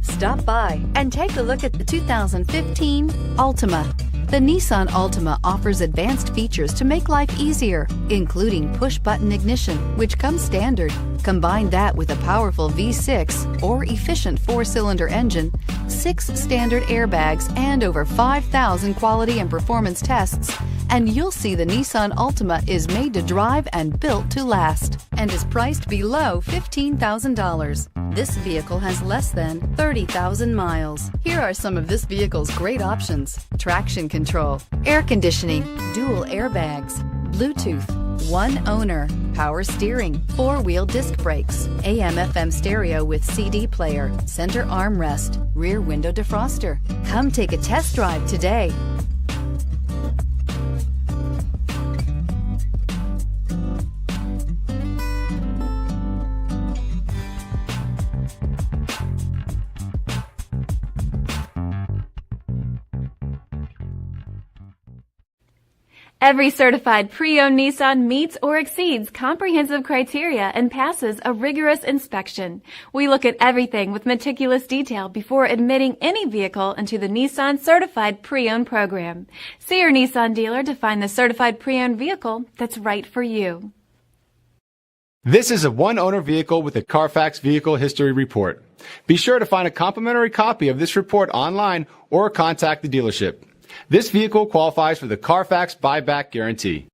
Stop by and take a look at the 2015 Altima. The Nissan Altima offers advanced features to make life easier, including push-button ignition, which comes standard. Combine that with a powerful V6 or efficient 4-cylinder engine, 6 standard airbags, and over 5,000 quality and performance tests, and you'll see the Nissan Altima is made to drive and built to last, and is priced below $15,000. This vehicle has less than 30,000 miles. Here are some of this vehicle's great options: traction control, air conditioning, dual airbags, Bluetooth, one owner, power steering, 4-wheel disc brakes, AM/FM stereo with CD player, center armrest, rear window defroster. Come take a test drive today. Every certified pre-owned Nissan meets or exceeds comprehensive criteria and passes a rigorous inspection. We look at everything with meticulous detail before admitting any vehicle into the Nissan Certified Pre-Owned program. See your Nissan dealer to find the certified pre-owned vehicle that's right for you. This is a one-owner vehicle with a CARFAX Vehicle History Report. Be sure to find a complimentary copy of this report online or contact the dealership. This vehicle qualifies for the CARFAX buyback guarantee.